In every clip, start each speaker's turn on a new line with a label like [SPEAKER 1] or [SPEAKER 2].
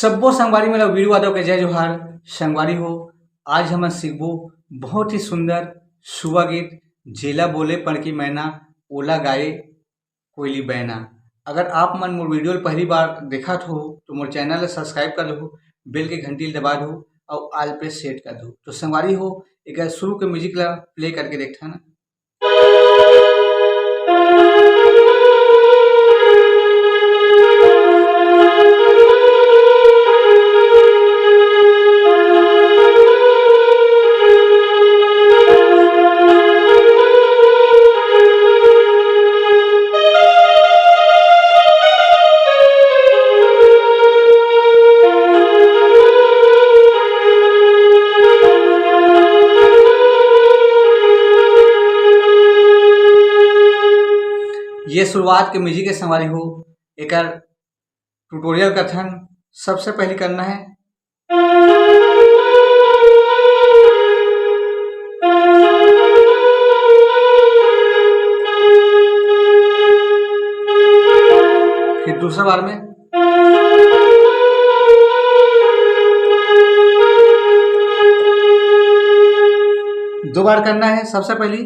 [SPEAKER 1] सब्बो संगवारी मन ल वीरू यादव के जय जोहार। संगवारी हो, आज हमन सीखबो बहुत ही सुंदर सुबह गीत जेला बोले पड़की मैना ओला गाए कोयली बैना। अगर आप मन मोर वीडियो ल पहली बार देखत हो तो मोर चैनल ल सब्सक्राइब कर दो, बेल के घंटी ल दबा दो और ऑल पे सेट कर दो। तो संगवारी हो, एक शुरू के म्यूजिक ला प्ले करके देखता ना। ये शुरुआत के म्यूजिक के संगवारी हो, एक ट्यूटोरियल कथन सबसे पहले करना है। फिर दूसरा बार में दो बार करना है। सबसे पहली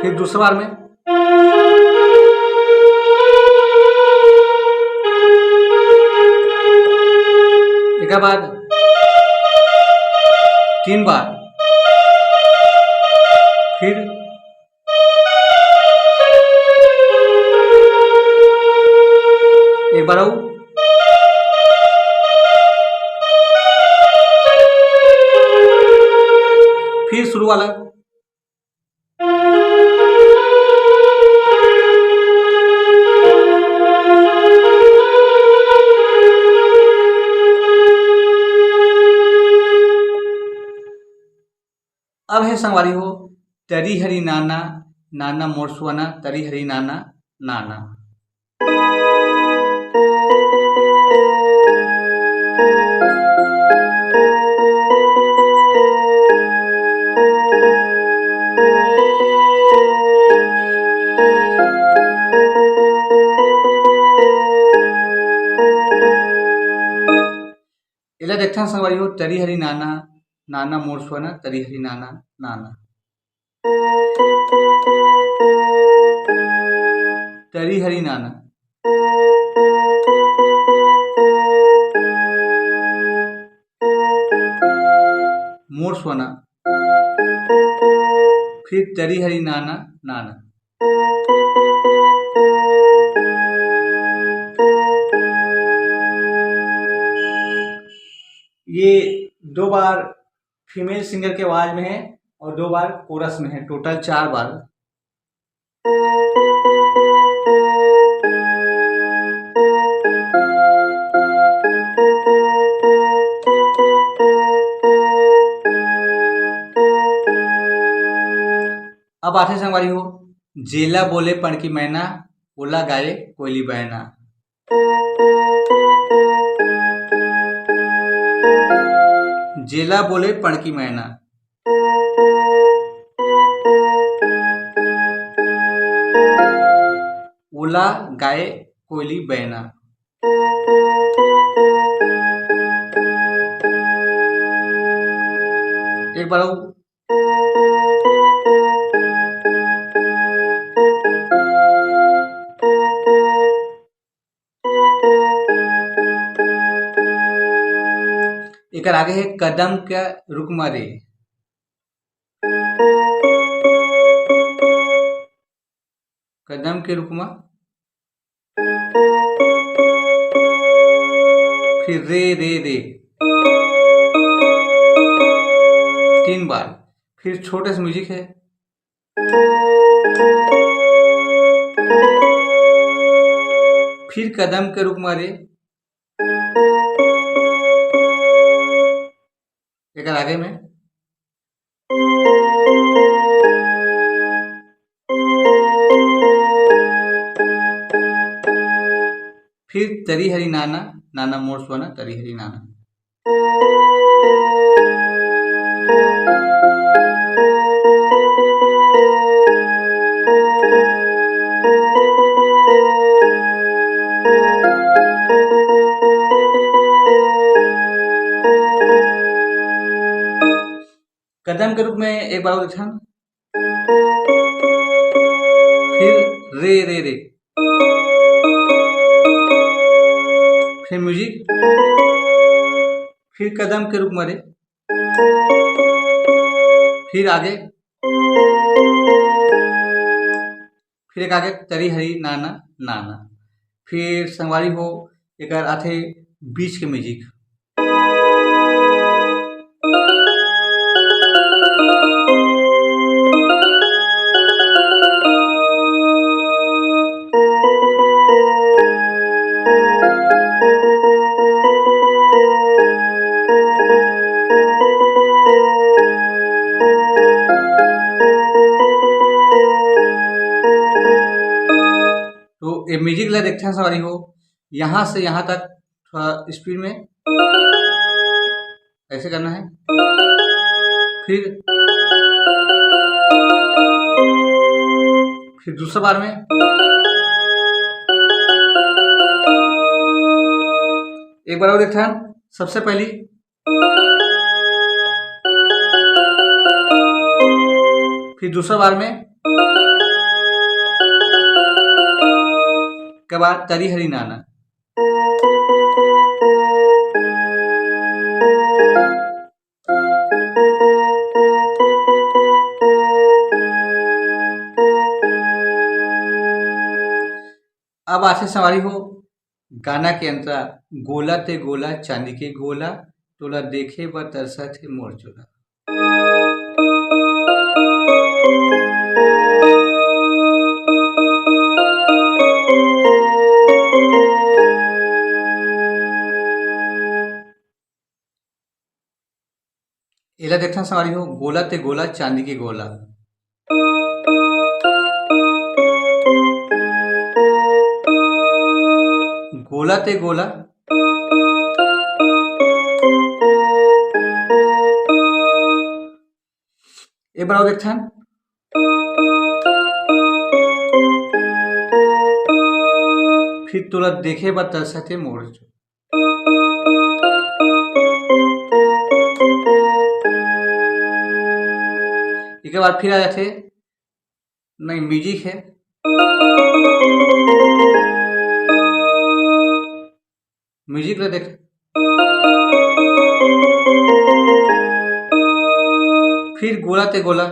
[SPEAKER 1] फिर दूसरा बार में एक बाद तीन बार, फिर एक बार और, फिर शुरू वाला। अब है संगवारी हो, तरी हरी नाना नाना मोर सुआना, तरी हरी नाना नाना। इला देखते हैं संगवारी हो, तरी हरी नाना नाना मोर सुआना, तरी हरी नाना नाना। तरी हरी नाना, मोर सुआना, फिर तरी हरी नाना नाना। ये दो बार फीमेल सिंगर के आवाज में है और दो बार कोरस में है, टोटल 4 बार। अब आते संगवारी हो, जेला बोले पड़की मैना ओला गाए कोयली बैना। जेला बोले पड़की मैना, ओला गाए कोयली बैना। एक बार और, एक आगे है कदम का रुकमा रे। कदम के रुकमा, फिर रे रे रे 3 बार। फिर छोटे से म्यूजिक है। फिर कदम के रुकमा रे, एक आगे में फिर तरी हरी नाना नाना मोर सुआना, तरी हरी नाना। के रूप में एक बार और ध्यान, फिर रे रे रे, फिर म्यूजिक, फिर कदम के रूप में रे, फिर आगे, फिर एक आगे तरी हरी नाना नाना, फिर संगवारी हो एक आथे बीच के म्यूजिक, तो ये म्यूजिक ला देखते हैं सवारी हो, यहाँ से यहाँ तक थोड़ा स्पीड में ऐसे करना है, फिर दूसरा बार में, एक बार और देखते हैं, सबसे पहली फिर दूसरा बार में के बाद तरी हरी नाना, अब आथे सवारी हो गाना के अंतरा, गोला ते गोला चांदी के गोला, तोला देखे बर तरसत हे मोर चोला। एला देखना सवारी हो, गोला ते गोला चांदी के गोला, गोला ते गोला, एक बार और देखते हैं, फिर तोला देखे बर तरसत हे मोर चोला। इसके बाद फिर आ जाते, नहीं म्यूजिक है, म्यूजिक ला देख, फिर गोला ते गोला,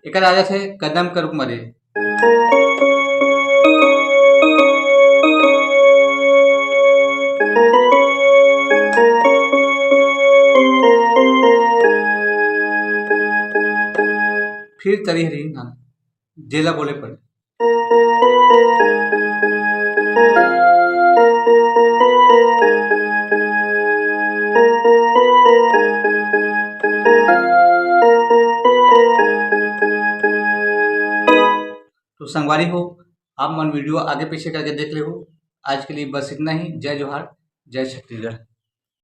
[SPEAKER 1] एक आ जाते कदम के रूप में रे, फिर तरी हरी नाना, जेला बोले पर, तो संगवारी हो आप मन वीडियो आगे पीछे करके देख ले हो। आज के लिए बस इतना ही। जय जोहार, जय छत्तीसगढ़।